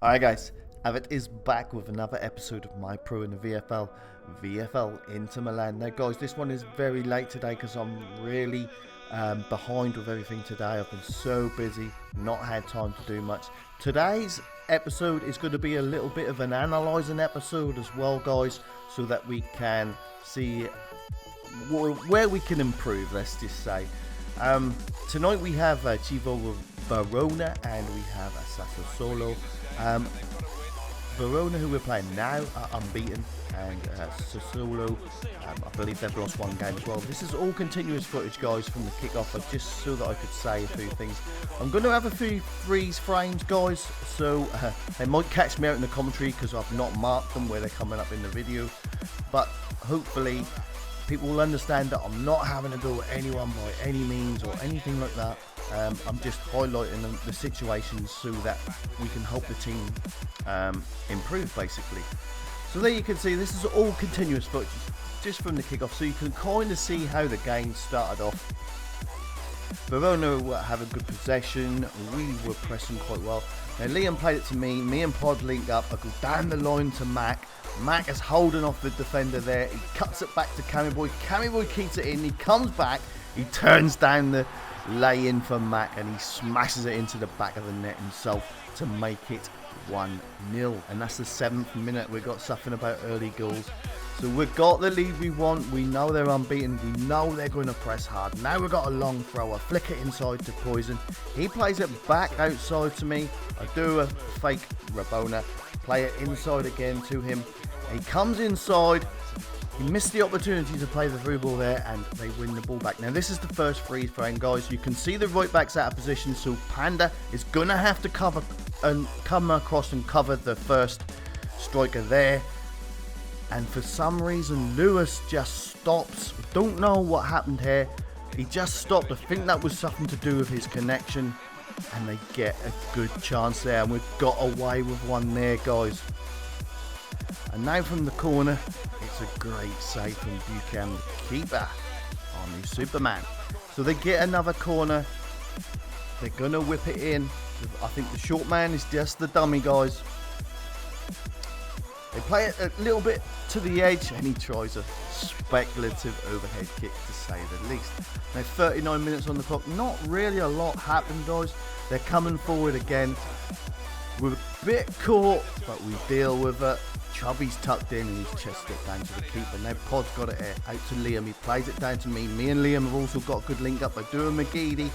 Alright guys, Avit is back with another episode of My Pro in the VFL Inter Milan. Now guys, this one is very late today because I'm really behind with everything today. I've been so busy, not had time to do much. Today's episode is going to be a little bit of an analysing episode as well guys, so that we can see where we can improve, let's just say. Tonight we have Verona and we have Sassuolo. Verona, who we're playing now, are unbeaten, and Sassuolo, I believe they've lost one game as well. This is all continuous footage guys from the kickoff, just so that I could say a few things. I'm going to have a few freeze frames guys, so they might catch me out in the commentary because I've not marked them where they're coming up in the video, but hopefully people will understand that I'm not having to go at anyone by any means or anything like that. I'm just highlighting the situations so that we can help the team improve basically. So there you can see this is all continuous footage just from the kickoff, so you can kind of see how the game started off. Verona were having good possession, we were pressing quite well. Now Liam played it to me and Pod link up, I go down the line to Mac. Mac is holding off the defender there, he cuts it back to Cammy Boy keeps it in, he comes back, he turns down the lay in for Mac and he smashes it into the back of the net himself to make it 1-0. And that's the 7th minute. We've got something about early goals. So we've got the lead we want. We know they're unbeaten. We know they're going to press hard. Now we've got a long throw. I flick it inside to Poison. He plays it back outside to me. I do a fake Rabona. Play it inside again to him. He comes inside. He missed the opportunity to play the through ball there and they win the ball back. Now this is the first freeze frame guys. You can see the right back's out of position, so Panda is going to have to cover and come across and cover the first striker there. And for some reason Lewis just stops. Don't know what happened here. He just stopped. I think that was something to do with his connection. And they get a good chance there. And we've got away with one there guys. And now from the corner, it's a great save from Buchanan, the keeper, on the Superman. So they get another corner. They're going to whip it in. I think the short man is just the dummy, guys. They play it a little bit to the edge, and he tries a speculative overhead kick, to say the least. Now 39 minutes on the clock. Not really a lot happened, guys. They're coming forward again. We're a bit caught, but we deal with it. Chubby's tucked in and he's chested it down to the keeper. Now Pod's got it out to Liam. He plays it down to me. Me and Liam have also got a good link up. I do a McGeady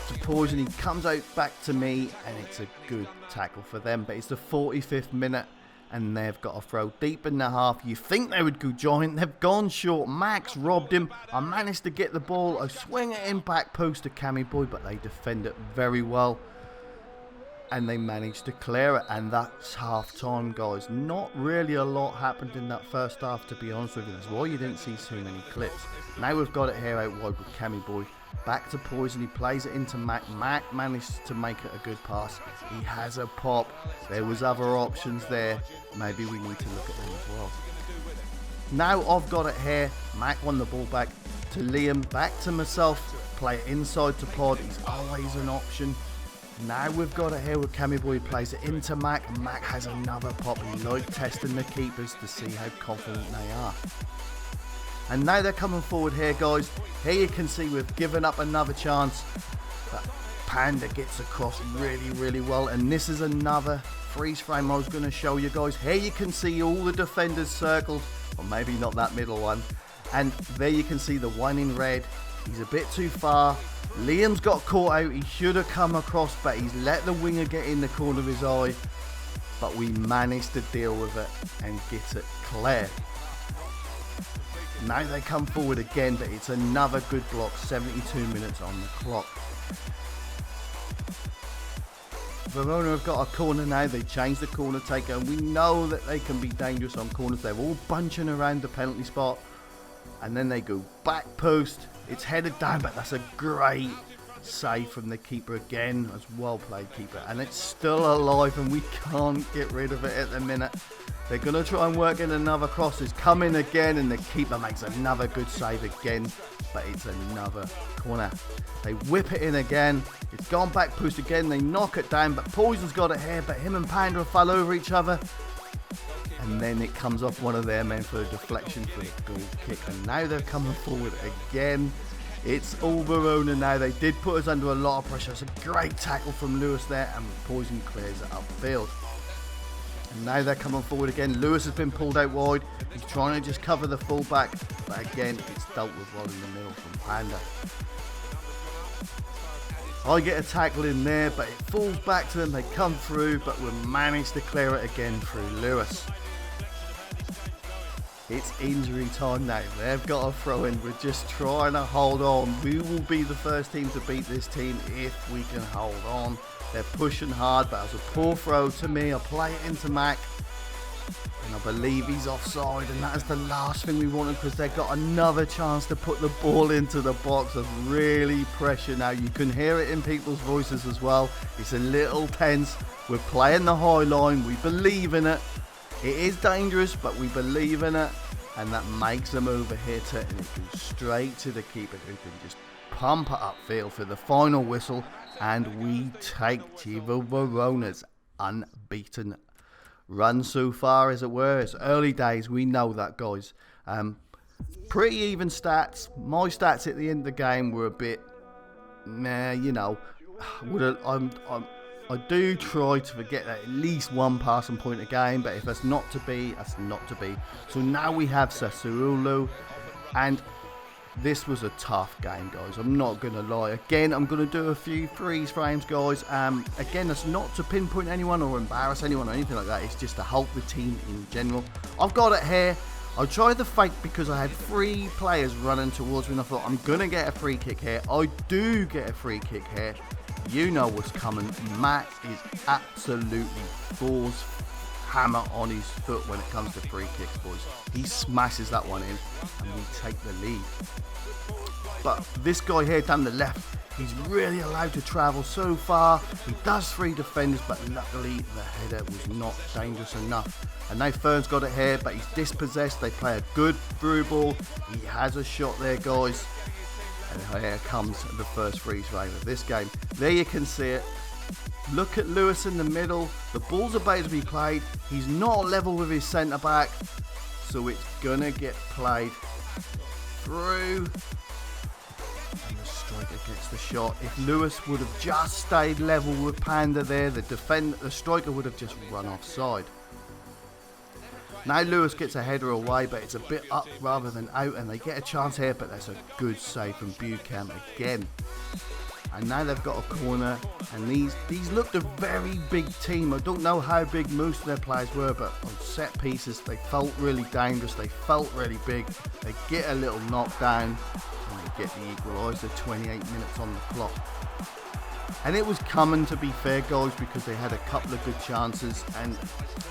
to Poison. He comes out back to me and it's a good tackle for them. But it's the 45th minute and they've got a throw deep in the half. You think they would go giant. They've gone short. Max robbed him. I managed to get the ball. I swing it in back post to Cammy Boy, but they defend it very well. And they managed to clear it, and that's half time guys. Not really a lot happened in that first half, to be honest with you. That's why you didn't see so many clips. Now we've got it here out wide with Cammy Boy. Back to Poison, he plays it into Mac. Mac managed to make it a good pass. He has a pop. There was other options there. Maybe we need to look at them as well. Now I've got it here. Mac won the ball back to Liam. Back to myself. Play it inside to Pod. He's always an option. Now we've got it here with Cammy Boy, plays it into Mac. Mac has another pop. He like testing the keepers to see how confident they are. And now they're coming forward here guys. Here you can see we've given up another chance. But Panda gets across really well. And this is another freeze frame I was going to show you guys. Here you can see all the defenders circled. Or maybe not that middle one. And there you can see the one in red. He's a bit too far. Liam's got caught out. He should have come across, but he's let the winger get in the corner of his eye. But we managed to deal with it and get it clear. Now they come forward again, but it's another good block. 72 minutes on the clock. Verona have got a corner now. They changed the corner taker, and we know that they can be dangerous on corners. They're all bunching around the penalty spot. And then they go back post. It's headed down, but that's a great save from the keeper again. As well played keeper. And it's still alive and we can't get rid of it at the minute. They're going to try and work in another cross. It's coming again, and the keeper makes another good save again, but it's another corner. They whip it in again. It's gone back post again. They knock it down, but Poison's got it here, but him and Panda fell over each other. And then it comes off one of their men for a deflection for a goal kick. And now they're coming forward again. It's all Verona now. They did put us under a lot of pressure. It's a great tackle from Lewis there, and Poison clears it upfield. And now they're coming forward again. Lewis has been pulled out wide. He's trying to just cover the fullback, but again, it's dealt with well in the middle from Panda. I get a tackle in there, but it falls back to them. They come through, but we manage to clear it again through Lewis. It's injury time now. They've got a throw in. We're just trying to hold on. We will be the first team to beat this team if we can hold on. They're pushing hard, but it's a poor throw to me. I play it into Mac, and I believe he's offside, and that is the last thing we wanted, because they've got another chance to put the ball into the box. Of really pressure now. You can hear it in people's voices as well. It's a little tense. We're playing the high line. We believe in it. It is dangerous, but we believe in it, and that makes them overhit it, and it goes straight to the keeper, who can just pump it upfield for the final whistle, and we take Chievo Verona's unbeaten run so far, as it were. It's early days, we know that, guys. Pretty even stats. My stats at the end of the game were a bit, you know, I do try to get at least one passing point a game, but if that's not to be, that's not to be. So now we have Sassuolo, and this was a tough game, guys. I'm not going to lie. Again, I'm going to do a few freeze frames, guys. Again, that's not to pinpoint anyone or embarrass anyone or anything like that. It's just to help the team in general. I've got it here. I tried the fake because I had 3 players running towards me, and I thought, I'm going to get a free kick here. I do get a free kick here. You know what's coming. Mac is absolutely Thor's hammer on his foot when it comes to free kicks, boys. He smashes that one in, and we take the lead. But this guy here down the left, he's really allowed to travel so far. He does 3 defenders, but luckily the header was not dangerous enough. And now Fern's got it here, but he's dispossessed. They play a good through ball. He has a shot there, guys. And here comes the first freeze frame of this game. There you can see it. Look at Lewis in the middle. The ball's about to be played. He's not level with his centre back, so it's gonna get played through. And the striker gets the shot. If Lewis would have just stayed level with Panda there, the striker would have just run offside. Now Lewis gets a header away, but it's a bit up rather than out, and they get a chance here, but that's a good save from Buchan again. And now they've got a corner, and these looked a very big team. I don't know how big most of their players were, but on set pieces they felt really dangerous, they felt really big. They get a little knockdown, and they get the equaliser, 28 minutes on the clock. And it was coming, to be fair, guys, because they had a couple of good chances, and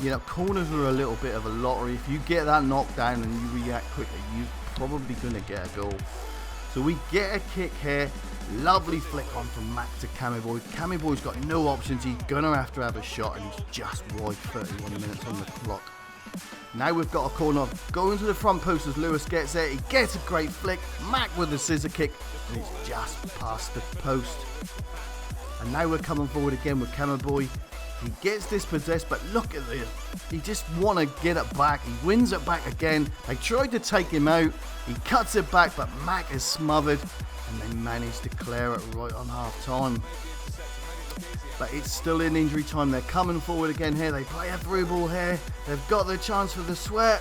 you know, corners are a little bit of a lottery. If you get that knockdown and you react quickly, you're probably going to get a goal. So we get a kick here. Lovely flick on from Mac to Camiboy. Camiboy's got no options. He's going to have a shot, and he's just wide. 31 minutes on the clock. Now we've got a corner. Going to the front post as Lewis gets there. He gets a great flick. Mac with a scissor kick, and it's just past the post. And now we're coming forward again with Camiboy. He gets dispossessed, but look at this. He just want to get it back. He wins it back again. They tried to take him out. He cuts it back, but Mac is smothered, and they manage to clear it right on half time. But it's still in injury time. They're coming forward again here. They play a through ball here. They've got their chance for the sweat.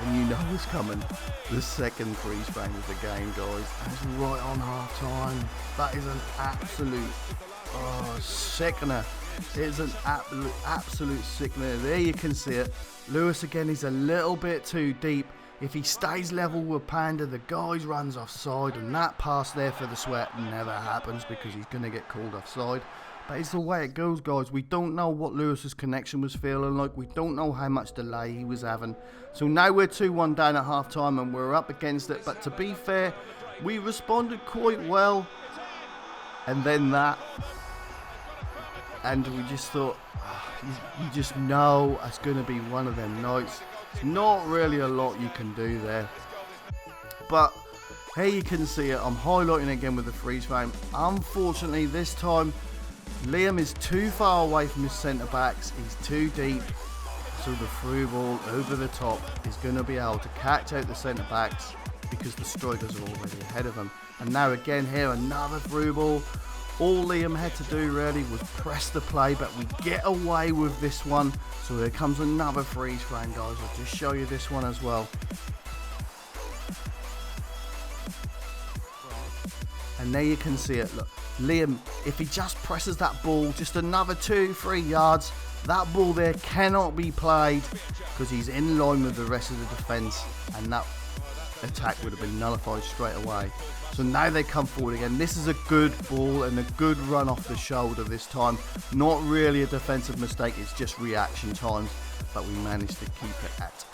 And you know what's coming. The second freeze frame of the game, guys. That's right on half time. That is an absolute sickener. It's an absolute sickener. There you can see it. Lewis again, he's a little bit too deep. If he stays level with Panda, the guy runs offside, and that pass there for the sweat never happens because he's going to get called offside. But it's the way it goes, guys. We don't know what Lewis's connection was feeling like. We don't know how much delay he was having. So now we're 2-1 down at half time, and we're up against it. But to be fair, we responded quite well. And then that. and we just thought, you just know it's going to be one of them nights. It's not really a lot you can do there. But here you can see it. I'm highlighting again with the freeze frame. Unfortunately, this time, Liam is too far away from his centre-backs. He's too deep. So the through ball over the top is going to be able to catch out the centre-backs because the strikers are already ahead of him. And now again here, another through ball. All Liam had to do really was press the play, but we get away with this one. So here comes another freeze frame, guys. I'll just show you this one as well. And there you can see it. Look, Liam, if he just presses that ball just another 2-3 yards, that ball there cannot be played because he's in line with the rest of the defence, and that attack would have been nullified straight away. So now they come forward again. This is a good ball and a good run off the shoulder this time. Not really a defensive mistake, it's just reaction times. But we managed to keep it at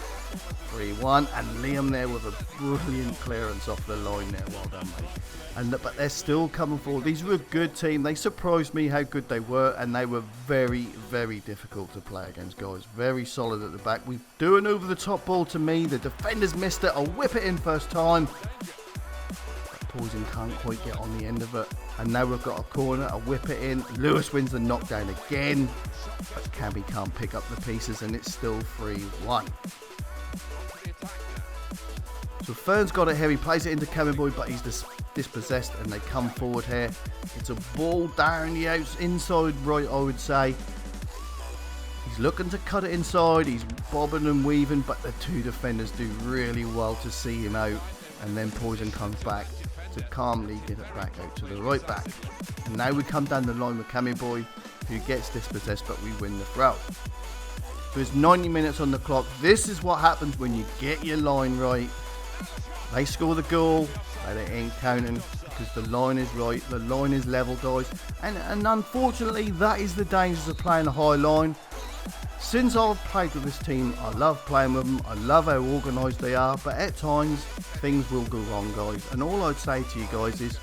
3-1. And Liam there with a brilliant clearance off the line there. Well done, mate. But they're still coming forward. These were a good team. They surprised me how good they were. And they were very, very difficult to play against, guys. Very solid at the back. We do an over-the-top ball to me. The defenders missed it. I'll whip it in first time. Poison can't quite get on the end of it, and now we've got a corner, a whip it in. Lewis wins the knockdown again, but Cabby can't pick up the pieces, and it's still 3-1. So Fern's got it here, he plays it into Cabby Boy, but he's dispossessed, and they come forward here. It's a ball down the inside right, I would say. He's looking to cut it inside, he's bobbing and weaving, but the two defenders do really well to see him out, and then Poison comes back to calmly get it back out to the right back. And now we come down the line with Cammy Boy, who gets dispossessed, but we win the throw. There's 90 minutes on the clock. This is what happens when you get your line right. They score the goal, but it ain't counting because the line is right, the line is level, guys. And unfortunately, that is the dangers of playing a high line. Since I've played with this team, I love playing with them, I love how organised they are, but at times, things will go wrong, guys. And all I'd say to you guys is,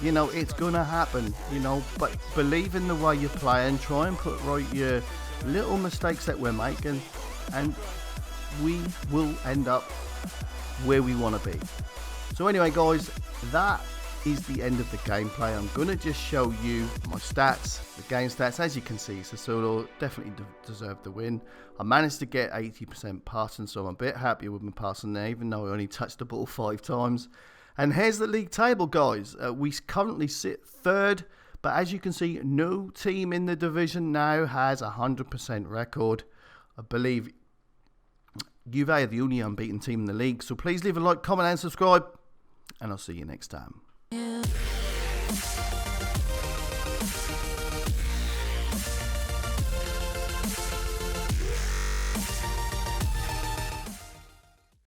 you know, it's going to happen, you know, but believe in the way you're playing, try and put right your little mistakes that we're making, and we will end up where we want to be. So anyway, guys, that is the end of the gameplay. I'm going to just show you my stats, the game stats. As you can see, Sassuolo definitely deserved the win. I managed to get 80% passing, so I'm a bit happier with my passing there, even though I only touched the ball 5 times. And here's the league table, guys. We currently sit 3rd, but as you can see, no team in the division now has a 100% record. I believe Juve are the only unbeaten team in the league. So please leave a like, comment and subscribe, and I'll see you next time.